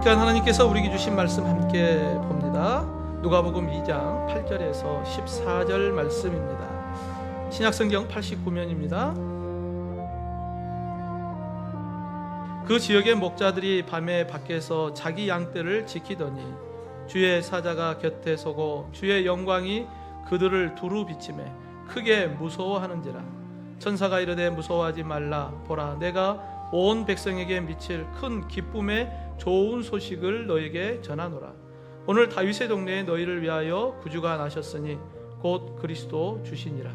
하나님께서 우리에게 주신 말씀 함께 봅니다. 누가복음 2장 8절에서 14절 말씀입니다. 신약성경 89면입니다. 그 지역의 목자들이 밤에 밖에서 자기 양떼를 지키더니 주의 사자가 곁에 서고 주의 영광이 그들을 두루 비치매 크게 무서워하는지라. 천사가 이르되 무서워하지 말라. 보라, 내가 온 백성에게 미칠 큰 기쁨의 좋은 소식을 너에게 전하노라. 오늘 다윗의 동네에 너희를 위하여 구주가 나셨으니 곧 그리스도 주시니라.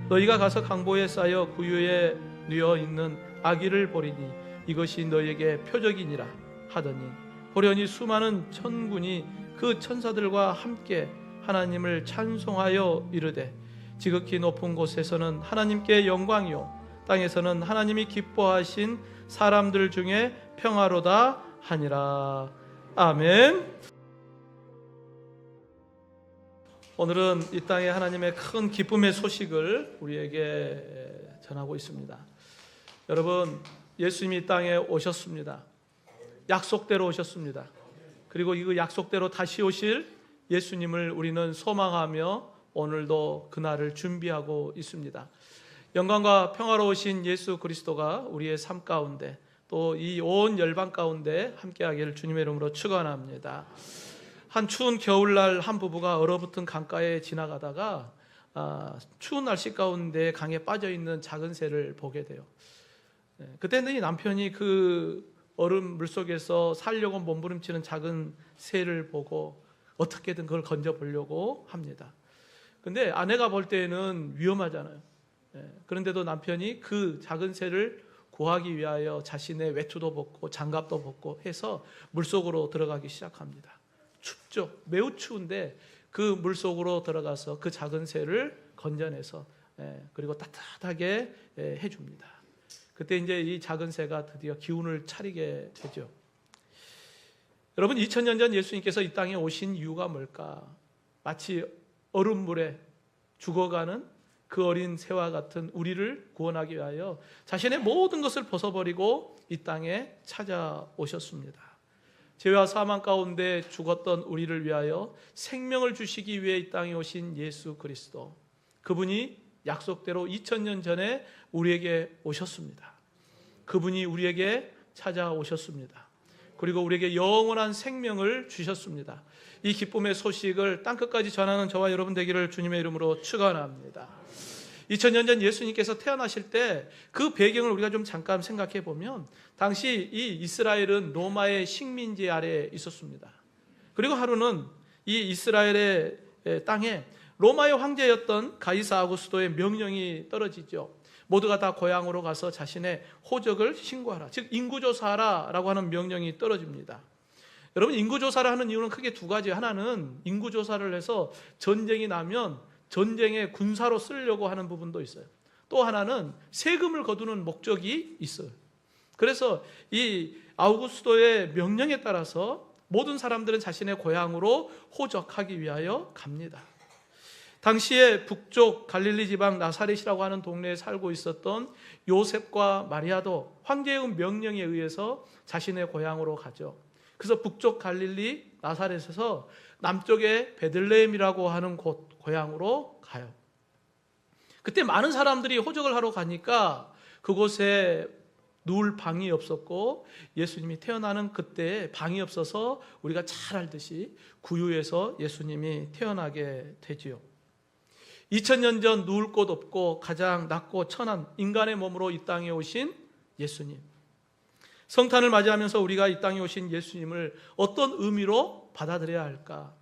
너희가 가서 강보에 쌓여 구유에 뉘어 있는 아기를 보리니 이것이 너희에게 표적이니라 하더니 호련히 수많은 천군이 그 천사들과 함께 하나님을 찬송하여 이르되 지극히 높은 곳에서는 하나님께 영광이요 땅에서는 하나님이 기뻐하신 사람들 중에 평화로다 하니라. 아멘. 오늘은 이 땅에 하나님의 큰 기쁨의 소식을 우리에게 전하고 있습니다. 여러분, 예수님이 이 땅에 오셨습니다. 약속대로 오셨습니다. 그리고 이 약속대로 다시 오실 예수님을 우리는 소망하며 오늘도 그날을 준비하고 있습니다. 영광과 평화로우신 예수 그리스도가 우리의 삶 가운데 또 이 온 열방 가운데 함께하기를 주님의 이름으로 축원합니다. 한 추운 겨울날 한 부부가 얼어붙은 강가에 지나가다가 추운 날씨 가운데 강에 빠져있는 작은 새를 보게 돼요. 그때는 이 남편이 그 얼음 물속에서 살려고 몸부림치는 작은 새를 보고 어떻게든 그걸 건져보려고 합니다. 근데 아내가 볼 때는 위험하잖아요. 그런데도 남편이 그 작은 새를 구하기 위하여 자신의 외투도 벗고 장갑도 벗고 해서 물속으로 들어가기 시작합니다. 춥죠. 매우 추운데 그 물속으로 들어가서 그 작은 새를 건져내서 그리고 따뜻하게 해줍니다. 그때 이제 이 작은 새가 드디어 기운을 차리게 되죠. 여러분, 2000년 전 예수님께서 이 땅에 오신 이유가 뭘까? 마치 얼음물에 죽어가는 그 어린 새와 같은 우리를 구원하기 위하여 자신의 모든 것을 벗어버리고 이 땅에 찾아오셨습니다. 죄와 사망 가운데 죽었던 우리를 위하여 생명을 주시기 위해 이 땅에 오신 예수 그리스도, 그분이 약속대로 2000년 전에 우리에게 오셨습니다. 그분이 우리에게 찾아오셨습니다. 그리고 우리에게 영원한 생명을 주셨습니다. 이 기쁨의 소식을 땅끝까지 전하는 저와 여러분 되기를 주님의 이름으로 축원합니다. 2000년 전 예수님께서 태어나실 때 그 배경을 우리가 좀 잠깐 생각해 보면 당시 이 이스라엘은 로마의 식민지 아래에 있었습니다. 그리고 하루는 이 이스라엘의 땅에 로마의 황제였던 가이사 아구스도의 명령이 떨어지죠. 모두가 다 고향으로 가서 자신의 호적을 신고하라, 즉 인구조사하라라고 하는 명령이 떨어집니다. 여러분, 인구조사를 하는 이유는 크게 두 가지. 하나는 인구조사를 해서 전쟁이 나면 전쟁의 군사로 쓰려고 하는 부분도 있어요. 또 하나는 세금을 거두는 목적이 있어요. 그래서 이 아우구스도의 명령에 따라서 모든 사람들은 자신의 고향으로 호적하기 위하여 갑니다. 당시에 북쪽 갈릴리 지방 나사렛이라고 하는 동네에 살고 있었던 요셉과 마리아도 황제의 명령에 의해서 자신의 고향으로 가죠. 그래서 북쪽 갈릴리 나사렛에서 남쪽의 베들레헴이라고 하는 곳 고향으로 가요. 그때 많은 사람들이 호적을 하러 가니까 그곳에 누울 방이 없었고 예수님이 태어나는 그때 방이 없어서 우리가 잘 알듯이 구유에서 예수님이 태어나게 되지요. 2000년 전 누울 곳 없고 가장 낮고 천한 인간의 몸으로 이 땅에 오신 예수님. 성탄을 맞이하면서 우리가 이 땅에 오신 예수님을 어떤 의미로 받아들여야 할까?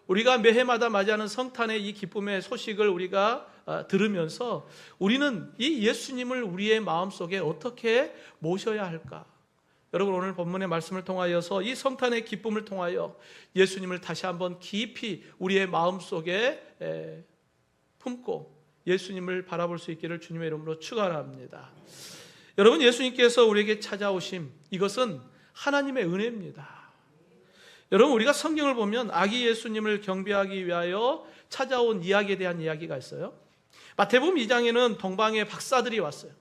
우리가 매해마다 맞이하는 성탄의 이 기쁨의 소식을 우리가 들으면서 우리는 이 예수님을 우리의 마음속에 어떻게 모셔야 할까? 여러분, 오늘 본문의 말씀을 통하여서 이 성탄의 기쁨을 통하여 예수님을 다시 한번 깊이 우리의 마음속에 품고 예수님을 바라볼 수 있기를 주님의 이름으로 축원합니다. 여러분, 예수님께서 우리에게 찾아오심, 이것은 하나님의 은혜입니다. 여러분, 우리가 성경을 보면 아기 예수님을 경배하기 위하여 찾아온 이야기에 대한 이야기가 있어요. 마태복음 2장에는 동방의 박사들이 왔어요.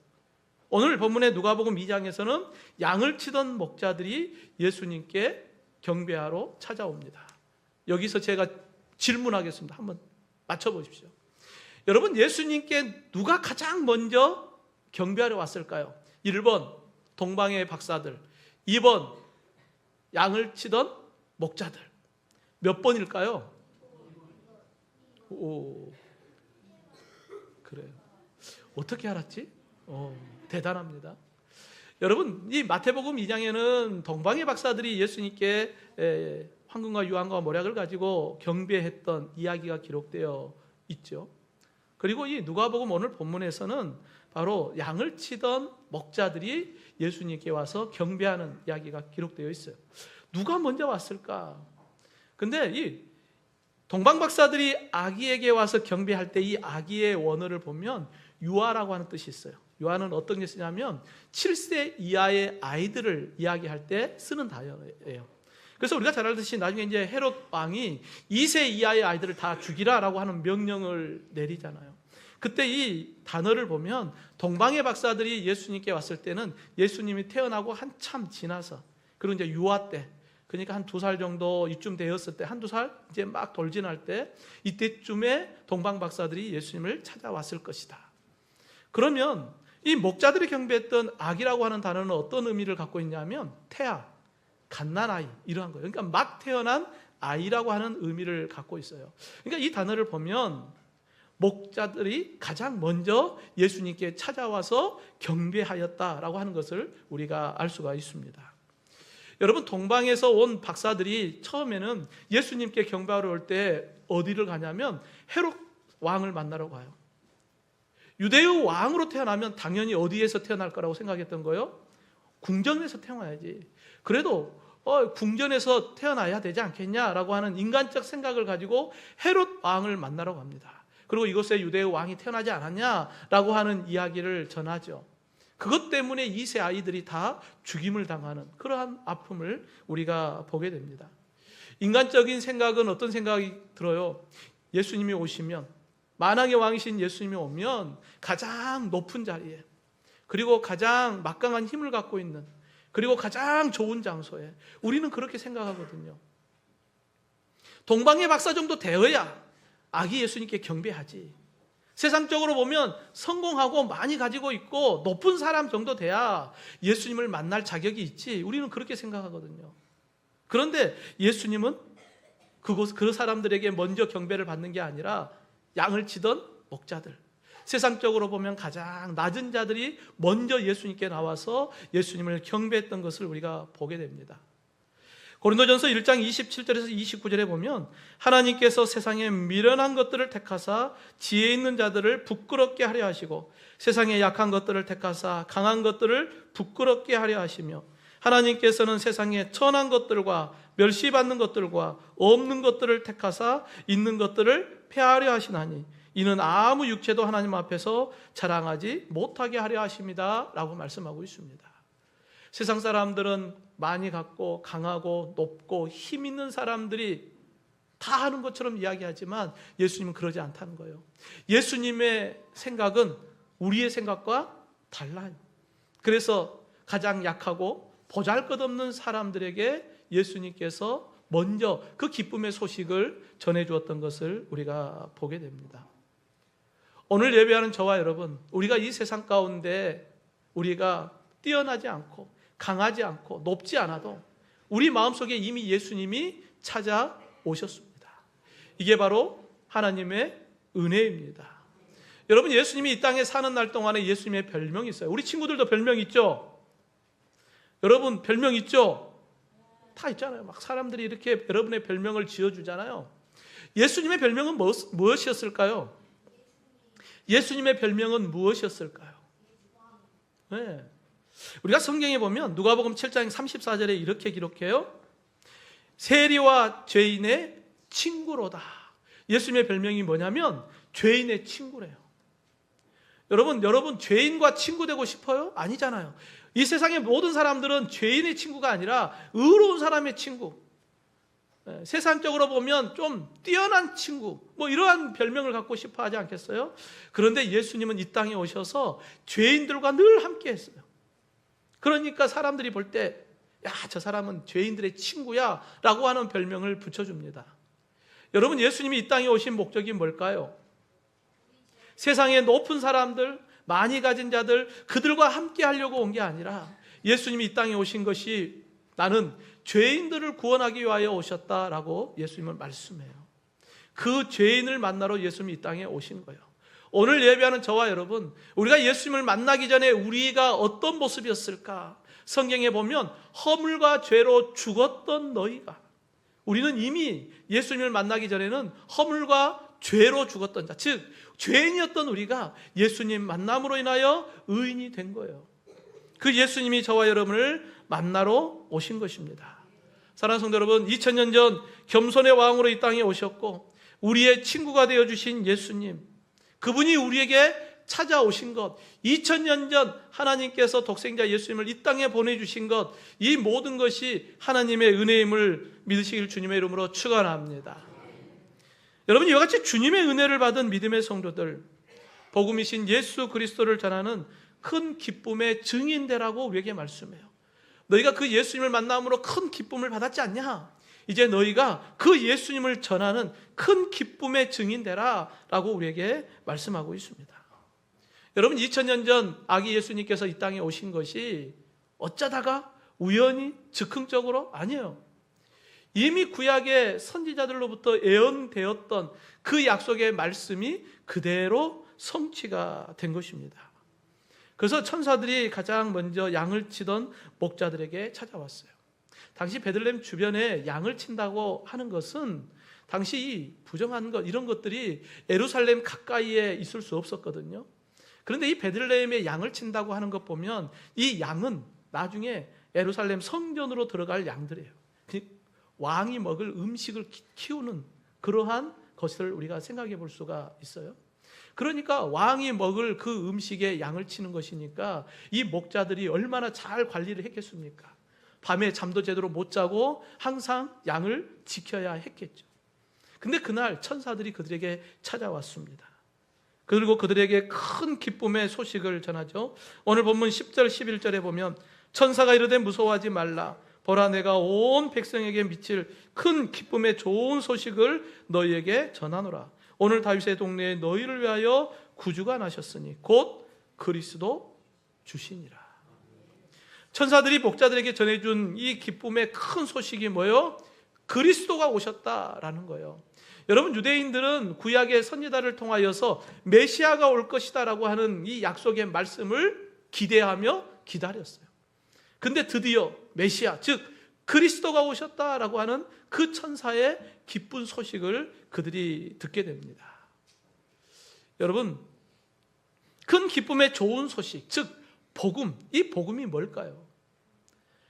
오늘 본문의 누가복음 2장에서는 양을 치던 목자들이 예수님께 경배하러 찾아옵니다. 여기서 제가 질문하겠습니다. 한번 맞춰보십시오. 여러분, 예수님께 누가 가장 먼저 경배하러 왔을까요? 1번 동방의 박사들, 2번 양을 치던 목자들. 몇 번일까요? 오, 그래요. 어떻게 알았지? 대단합니다. 여러분, 이 마태복음 2장에는 동방의 박사들이 예수님께 황금과 유황과 모략을 가지고 경배했던 이야기가 기록되어 있죠. 그리고 이 누가복음 오늘 본문에서는 바로 양을 치던 목자들이 예수님께 와서 경배하는 이야기가 기록되어 있어요. 누가 먼저 왔을까? 근데 이 동방 박사들이 아기에게 와서 경배할 때 이 아기의 원어를 보면 유아라고 하는 뜻이 있어요. 유아는 어떤 게 쓰냐면 7세 이하의 아이들을 이야기할 때 쓰는 단어예요. 그래서 우리가 잘 알듯이 나중에 이제 헤롯 왕이 2세 이하의 아이들을 다 죽이라라고 하는 명령을 내리잖아요. 그때 이 단어를 보면 동방의 박사들이 예수님께 왔을 때는 예수님이 태어나고 한참 지나서, 그리고 이제 유아 때, 그러니까 한 2살 정도 이쯤 되었을 때, 한두 살 이제 막 돌진할 때, 이때쯤에 동방 박사들이 예수님을 찾아왔을 것이다. 그러면 이 목자들이 경배했던 아기라고 하는 단어는 어떤 의미를 갖고 있냐면 태아, 갓난아이, 이러한 거예요. 그러니까 막 태어난 아이라고 하는 의미를 갖고 있어요. 그러니까 이 단어를 보면 목자들이 가장 먼저 예수님께 찾아와서 경배하였다라고 하는 것을 우리가 알 수가 있습니다. 여러분, 동방에서 온 박사들이 처음에는 예수님께 경배하러 올 때 어디를 가냐면 헤롯 왕을 만나러 가요. 유대의 왕으로 태어나면 당연히 어디에서 태어날 거라고 생각했던 거예요? 궁전에서 태어나야지. 그래도 궁전에서 태어나야 되지 않겠냐라고 하는 인간적 생각을 가지고 헤롯 왕을 만나러 갑니다. 그리고 이곳에 유대의 왕이 태어나지 않았냐라고 하는 이야기를 전하죠. 그것 때문에 2세 아이들이 다 죽임을 당하는 그러한 아픔을 우리가 보게 됩니다. 인간적인 생각은 어떤 생각이 들어요? 예수님이 오시면, 만왕의 왕이신 예수님이 오면 가장 높은 자리에, 그리고 가장 막강한 힘을 갖고 있는, 그리고 가장 좋은 장소에, 우리는 그렇게 생각하거든요. 동방의 박사 정도 되어야 아기 예수님께 경배하지. 세상적으로 보면 성공하고 많이 가지고 있고 높은 사람 정도 돼야 예수님을 만날 자격이 있지. 우리는 그렇게 생각하거든요. 그런데 예수님은 그 사람들에게 먼저 경배를 받는 게 아니라 양을 치던 목자들, 세상적으로 보면 가장 낮은 자들이 먼저 예수님께 나와서 예수님을 경배했던 것을 우리가 보게 됩니다. 고린도전서 1장 27절에서 29절에 보면 하나님께서 세상에 미련한 것들을 택하사 지혜 있는 자들을 부끄럽게 하려 하시고 세상에 약한 것들을 택하사 강한 것들을 부끄럽게 하려 하시며 하나님께서는 세상에 천한 것들과 멸시받는 것들과 없는 것들을 택하사 있는 것들을 폐하려 하시나니 이는 아무 육체도 하나님 앞에서 자랑하지 못하게 하려 하십니다 라고 말씀하고 있습니다. 세상 사람들은 많이 갖고 강하고 높고 힘 있는 사람들이 다 하는 것처럼 이야기하지만 예수님은 그러지 않다는 거예요. 예수님의 생각은 우리의 생각과 달라요. 그래서 가장 약하고 보잘것없는 사람들에게 예수님께서 먼저 그 기쁨의 소식을 전해주었던 것을 우리가 보게 됩니다. 오늘 예배하는 저와 여러분, 우리가 이 세상 가운데 우리가 뛰어나지 않고 강하지 않고 높지 않아도 우리 마음속에 이미 예수님이 찾아오셨습니다. 이게 바로 하나님의 은혜입니다. 여러분, 예수님이 이 땅에 사는 날 동안에 예수님의 별명이 있어요. 우리 친구들도 별명 있죠? 여러분 별명 있죠? 다 있잖아요. 막 사람들이 이렇게 여러분의 별명을 지어주잖아요. 예수님의 별명은 무엇이었을까요? 예수님의 별명은 무엇이었을까요? 네. 우리가 성경에 보면 누가복음 7장 34절에 이렇게 기록해요. 세리와 죄인의 친구로다. 예수님의 별명이 뭐냐면 죄인의 친구래요. 여러분 죄인과 친구 되고 싶어요? 아니잖아요. 이 세상의 모든 사람들은 죄인의 친구가 아니라 의로운 사람의 친구, 세상적으로 보면 좀 뛰어난 친구, 이러한 별명을 갖고 싶어 하지 않겠어요? 그런데 예수님은 이 땅에 오셔서 죄인들과 늘 함께 했어요. 그러니까 사람들이 볼 때, 야, 저 사람은 죄인들의 친구야 라고 하는 별명을 붙여줍니다. 여러분, 예수님이 이 땅에 오신 목적이 뭘까요? 세상의 높은 사람들, 많이 가진 자들, 그들과 함께 하려고 온 게 아니라 예수님이 이 땅에 오신 것이 나는 죄인들을 구원하기 위하여 오셨다라고 예수님은 말씀해요. 그 죄인을 만나러 예수님이 이 땅에 오신 거예요. 오늘 예배하는 저와 여러분, 우리가 예수님을 만나기 전에 우리가 어떤 모습이었을까? 성경에 보면 허물과 죄로 죽었던 너희가, 우리는 이미 예수님을 만나기 전에는 허물과 죄로 죽었던 자, 즉 죄인이었던 우리가 예수님 만남으로 인하여 의인이 된 거예요. 그 예수님이 저와 여러분을 만나러 오신 것입니다. 사랑하는 성도 여러분, 2000년 전 겸손의 왕으로 이 땅에 오셨고 우리의 친구가 되어주신 예수님, 그분이 우리에게 찾아오신 것, 2000년 전 하나님께서 독생자 예수님을 이 땅에 보내주신 것, 이 모든 것이 하나님의 은혜임을 믿으시길 주님의 이름으로 축원합니다. 여러분, 이와 같이 주님의 은혜를 받은 믿음의 성도들, 복음이신 예수 그리스도를 전하는 큰 기쁨의 증인되라고 우리에게 말씀해요. 너희가 그 예수님을 만남으로 큰 기쁨을 받았지 않냐? 이제 너희가 그 예수님을 전하는 큰 기쁨의 증인되라 라고 우리에게 말씀하고 있습니다. 여러분, 2000년 전 아기 예수님께서 이 땅에 오신 것이 어쩌다가 우연히 즉흥적으로? 아니에요. 이미 구약의 선지자들로부터 예언되었던 그 약속의 말씀이 그대로 성취가 된 것입니다. 그래서 천사들이 가장 먼저 양을 치던 목자들에게 찾아왔어요. 당시 베들레헴 주변에 양을 친다고 하는 것은 당시 이 부정한 것, 이런 것들이 예루살렘 가까이에 있을 수 없었거든요. 그런데 이 베들레헴에 양을 친다고 하는 것 보면 이 양은 나중에 예루살렘 성전으로 들어갈 양들이에요. 왕이 먹을 음식을 키우는 그러한 것을 우리가 생각해 볼 수가 있어요. 그러니까 왕이 먹을 그 음식에 양을 치는 것이니까 이 목자들이 얼마나 잘 관리를 했겠습니까? 밤에 잠도 제대로 못 자고 항상 양을 지켜야 했겠죠. 근데 그날 천사들이 그들에게 찾아왔습니다. 그리고 그들에게 큰 기쁨의 소식을 전하죠. 오늘 본문 10절 11절에 보면 천사가 이르되 무서워하지 말라. 보라, 내가 온 백성에게 미칠 큰 기쁨의 좋은 소식을 너희에게 전하노라. 오늘 다윗의 동네에 너희를 위하여 구주가 나셨으니 곧 그리스도 주시니라. 천사들이 목자들에게 전해준 이 기쁨의 큰 소식이 뭐예요? 그리스도가 오셨다라는 거예요. 여러분, 유대인들은 구약의 선지자를 통하여서 메시아가 올 것이다라고 하는 이 약속의 말씀을 기대하며 기다렸어요. 근데 드디어 메시아, 즉 그리스도가 오셨다라고 하는 그 천사의 기쁜 소식을 그들이 듣게 됩니다. 여러분, 큰 기쁨의 좋은 소식, 즉 복음, 이 복음이 뭘까요?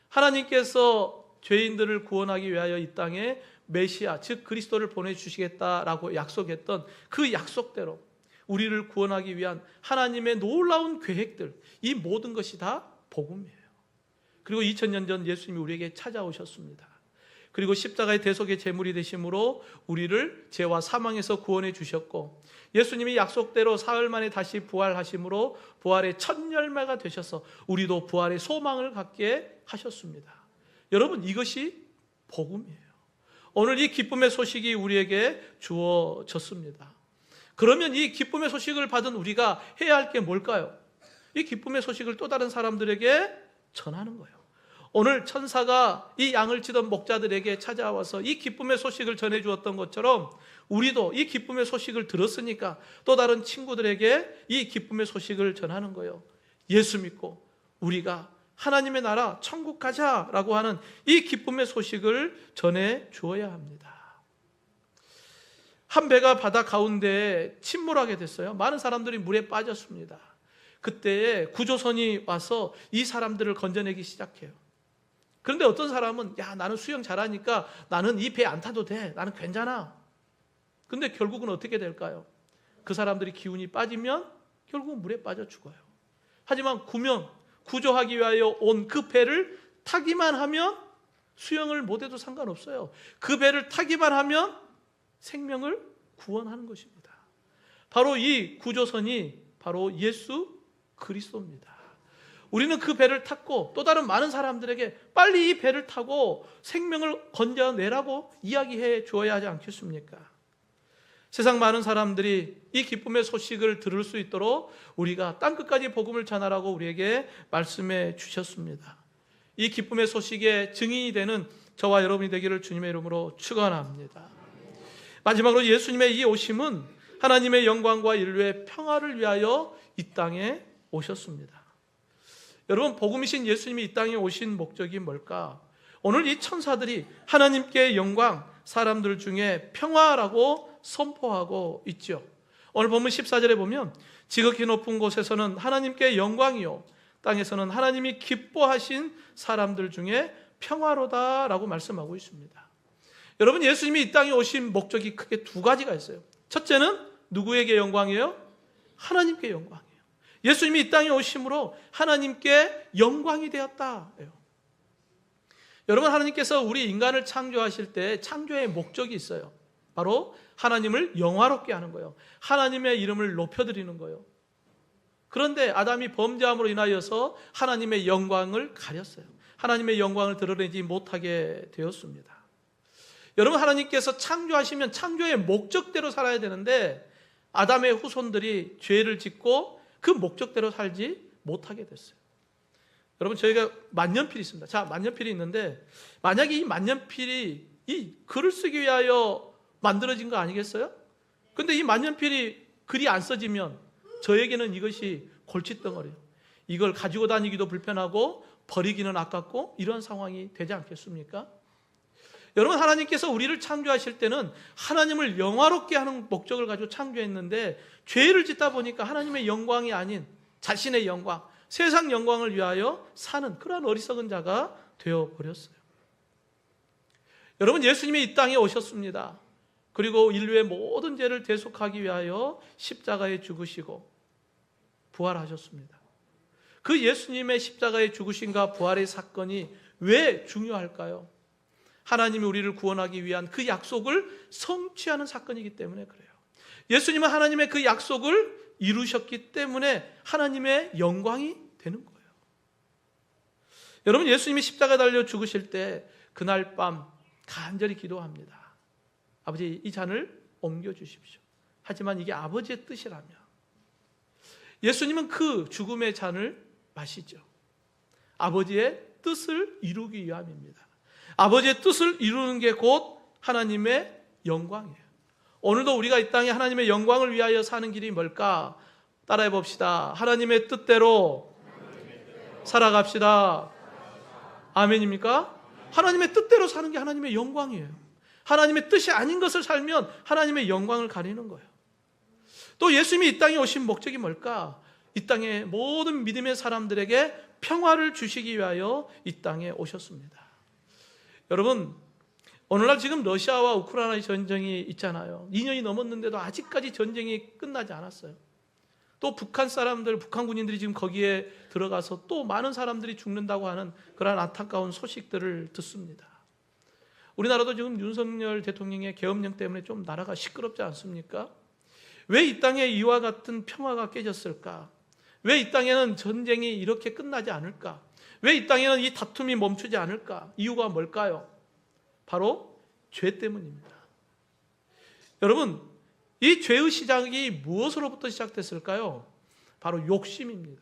하나님께서 죄인들을 구원하기 위하여 이 땅에 메시아, 즉 그리스도를 보내주시겠다라고 약속했던 그 약속대로 우리를 구원하기 위한 하나님의 놀라운 계획들, 이 모든 것이 다 복음이에요. 그리고 2000년 전 예수님이 우리에게 찾아오셨습니다. 그리고 십자가의 대속의 제물이 되심으로 우리를 죄와 사망에서 구원해 주셨고, 예수님이 약속대로 사흘 만에 다시 부활하심으로 부활의 첫 열매가 되셔서 우리도 부활의 소망을 갖게 하셨습니다. 여러분, 이것이 복음이에요. 오늘 이 기쁨의 소식이 우리에게 주어졌습니다. 그러면 이 기쁨의 소식을 받은 우리가 해야 할 게 뭘까요? 이 기쁨의 소식을 또 다른 사람들에게 전하는 거예요. 오늘 천사가 이 양을 치던 목자들에게 찾아와서 이 기쁨의 소식을 전해 주었던 것처럼 우리도 이 기쁨의 소식을 들었으니까 또 다른 친구들에게 이 기쁨의 소식을 전하는 거예요. 예수 믿고 우리가 하나님의 나라 천국 가자라고 하는 이 기쁨의 소식을 전해 주어야 합니다. 한 배가 바다 가운데에 침몰하게 됐어요. 많은 사람들이 물에 빠졌습니다. 그때에 구조선이 와서 이 사람들을 건져내기 시작해요. 그런데 어떤 사람은 야, 나는 수영 잘하니까 나는 이 배 안 타도 돼. 나는 괜찮아. 근데 결국은 어떻게 될까요? 그 사람들이 기운이 빠지면 결국은 물에 빠져 죽어요. 하지만 구조하기 위하여 온 그 배를 타기만 하면 수영을 못해도 상관없어요. 그 배를 타기만 하면 생명을 구원하는 것입니다. 바로 이 구조선이 바로 예수 그리스도입니다. 우리는 그 배를 탔고 또 다른 많은 사람들에게 빨리 이 배를 타고 생명을 건져내라고 이야기해 주어야 하지 않겠습니까? 세상 많은 사람들이 이 기쁨의 소식을 들을 수 있도록 우리가 땅끝까지 복음을 전하라고 우리에게 말씀해 주셨습니다. 이 기쁨의 소식의 증인이 되는 저와 여러분이 되기를 주님의 이름으로 축원합니다. 마지막으로 예수님의 이 오심은 하나님의 영광과 인류의 평화를 위하여 이 땅에 오셨습니다. 여러분, 복음이신 예수님이 이 땅에 오신 목적이 뭘까? 오늘 이 천사들이 하나님께 영광, 사람들 중에 평화라고 선포하고 있죠. 오늘 본문 14절에 보면 지극히 높은 곳에서는 하나님께 영광이요 땅에서는 하나님이 기뻐하신 사람들 중에 평화로다라고 말씀하고 있습니다. 여러분, 예수님이 이 땅에 오신 목적이 크게 두 가지가 있어요. 첫째는 누구에게 영광이에요? 하나님께 영광이에요. 예수님이 이 땅에 오심으로 하나님께 영광이 되었다. 여러분, 하나님께서 우리 인간을 창조하실 때 창조의 목적이 있어요. 바로 하나님을 영화롭게 하는 거예요. 하나님의 이름을 높여드리는 거예요. 그런데 아담이 범죄함으로 인하여서 하나님의 영광을 가렸어요. 하나님의 영광을 드러내지 못하게 되었습니다. 여러분, 하나님께서 창조하시면 창조의 목적대로 살아야 되는데 아담의 후손들이 죄를 짓고 그 목적대로 살지 못하게 됐어요. 여러분, 저희가 만년필이 있습니다. 자, 만년필이 있는데 만약에 이 만년필이 이 글을 쓰기 위하여 만들어진 거 아니겠어요? 근데 이 만년필이 글이 안 써지면 저에게는 이것이 골칫덩어리예요. 이걸 가지고 다니기도 불편하고 버리기는 아깝고 이런 상황이 되지 않겠습니까? 여러분, 하나님께서 우리를 창조하실 때는 하나님을 영화롭게 하는 목적을 가지고 창조했는데 죄를 짓다 보니까 하나님의 영광이 아닌 자신의 영광, 세상 영광을 위하여 사는 그런 어리석은 자가 되어버렸어요. 여러분, 예수님이 이 땅에 오셨습니다. 그리고 인류의 모든 죄를 대속하기 위하여 십자가에 죽으시고 부활하셨습니다. 그 예수님의 십자가에 죽으심과 부활의 사건이 왜 중요할까요? 하나님이 우리를 구원하기 위한 그 약속을 성취하는 사건이기 때문에 그래요. 예수님은 하나님의 그 약속을 이루셨기 때문에 하나님의 영광이 되는 거예요. 여러분, 예수님이 십자가에 달려 죽으실 때 그날 밤 간절히 기도합니다. 아버지, 이 잔을 옮겨주십시오. 하지만 이게 아버지의 뜻이라면 예수님은 그 죽음의 잔을 마시죠. 아버지의 뜻을 이루기 위함입니다. 아버지의 뜻을 이루는 게 곧 하나님의 영광이에요. 오늘도 우리가 이 땅에 하나님의 영광을 위하여 사는 길이 뭘까? 따라해 봅시다. 하나님의 뜻대로 살아갑시다. 아멘입니까? 하나님의 뜻대로 사는 게 하나님의 영광이에요. 하나님의 뜻이 아닌 것을 살면 하나님의 영광을 가리는 거예요. 또 예수님이 이 땅에 오신 목적이 뭘까? 이 땅의 모든 믿음의 사람들에게 평화를 주시기 위하여 이 땅에 오셨습니다. 여러분, 오늘날 지금 러시아와 우크라이나 전쟁이 있잖아요. 2년이 넘었는데도 아직까지 전쟁이 끝나지 않았어요. 또 북한 사람들, 북한 군인들이 지금 거기에 들어가서 또 많은 사람들이 죽는다고 하는 그런 안타까운 소식들을 듣습니다. 우리나라도 지금 윤석열 대통령의 계엄령 때문에 좀 나라가 시끄럽지 않습니까? 왜 이 땅에 이와 같은 평화가 깨졌을까? 왜 이 땅에는 전쟁이 이렇게 끝나지 않을까? 왜 이 땅에는 이 다툼이 멈추지 않을까? 이유가 뭘까요? 바로 죄 때문입니다. 여러분, 이 죄의 시작이 무엇으로부터 시작됐을까요? 바로 욕심입니다.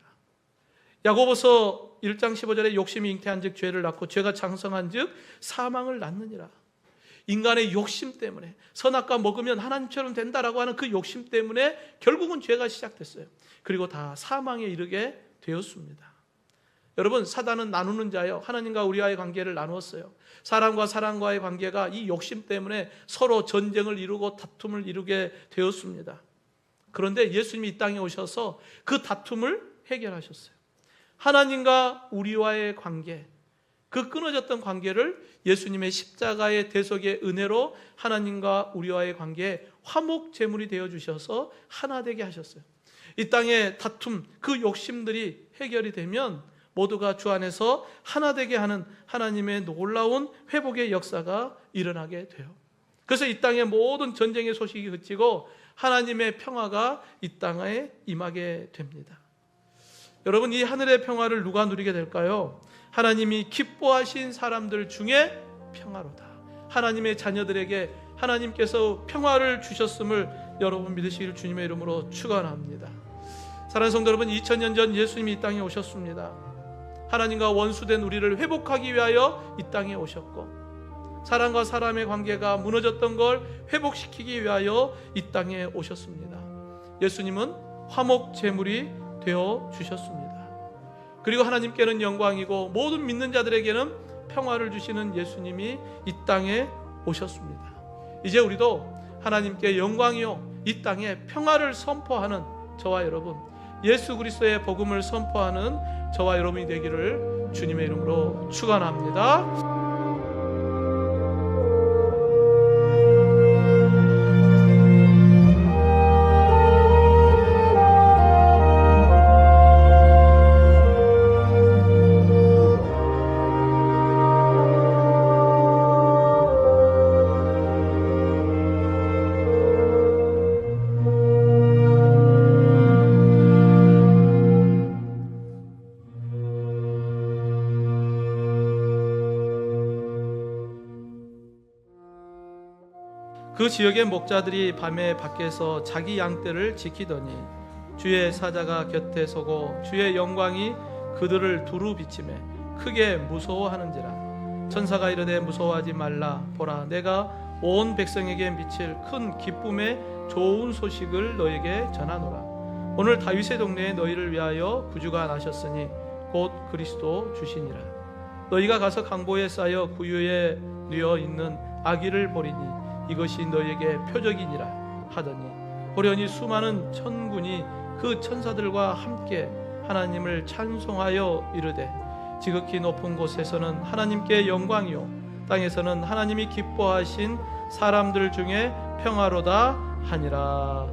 야고보서 1장 15절에 욕심이 잉태한 즉 죄를 낳고 죄가 장성한 즉 사망을 낳느니라. 인간의 욕심 때문에 선악과 먹으면 하나님처럼 된다라고 하는 그 욕심 때문에 결국은 죄가 시작됐어요. 그리고 다 사망에 이르게 되었습니다. 여러분, 사단은 나누는 자예요. 하나님과 우리와의 관계를 나누었어요. 사람과 사람과의 관계가 이 욕심 때문에 서로 전쟁을 이루고 다툼을 이루게 되었습니다. 그런데 예수님이 이 땅에 오셔서 그 다툼을 해결하셨어요. 하나님과 우리와의 관계, 그 끊어졌던 관계를 예수님의 십자가의 대속의 은혜로 하나님과 우리와의 관계에 화목제물이 되어주셔서 하나 되게 하셨어요. 이 땅의 다툼, 그 욕심들이 해결이 되면 모두가 주 안에서 하나 되게 하는 하나님의 놀라운 회복의 역사가 일어나게 돼요. 그래서 이 땅의 모든 전쟁의 소식이 그치고 하나님의 평화가 이 땅에 임하게 됩니다. 여러분, 이 하늘의 평화를 누가 누리게 될까요? 하나님이 기뻐하신 사람들 중에 평화로다. 하나님의 자녀들에게 하나님께서 평화를 주셨음을 여러분 믿으시기를 주님의 이름으로 축원합니다. 사랑하는 성도 여러분, 2000년 전 예수님이 이 땅에 오셨습니다. 하나님과 원수된 우리를 회복하기 위하여 이 땅에 오셨고, 사람과 사람의 관계가 무너졌던 걸 회복시키기 위하여 이 땅에 오셨습니다. 예수님은 화목 제물이 되어 주셨습니다. 그리고 하나님께는 영광이고 모든 믿는 자들에게는 평화를 주시는 예수님이 이 땅에 오셨습니다. 이제 우리도 하나님께 영광이요 이 땅에 평화를 선포하는 저와 여러분, 예수 그리스도의 복음을 선포하는 저와 여러분이 되기를 주님의 이름으로 축원합니다. 그 지역의 목자들이 밤에 밖에서 자기 양떼를 지키더니 주의 사자가 곁에 서고 주의 영광이 그들을 두루 비치매 크게 무서워하는지라. 천사가 이르되 무서워하지 말라. 보라, 내가 온 백성에게 미칠 큰 기쁨의 좋은 소식을 너에게 전하노라. 오늘 다윗의 동네에 너희를 위하여 구주가 나셨으니 곧 그리스도 주시니라. 너희가 가서 강보에 쌓여 구유에 뉘어 있는 아기를 보리니 이것이 너희에게 표적이니라 하더니, 호련히 수많은 천군이 그 천사들과 함께 하나님을 찬송하여 이르되, 지극히 높은 곳에서는 하나님께 영광이요 땅에서는 하나님이 기뻐하신 사람들 중에 평화로다 하니라.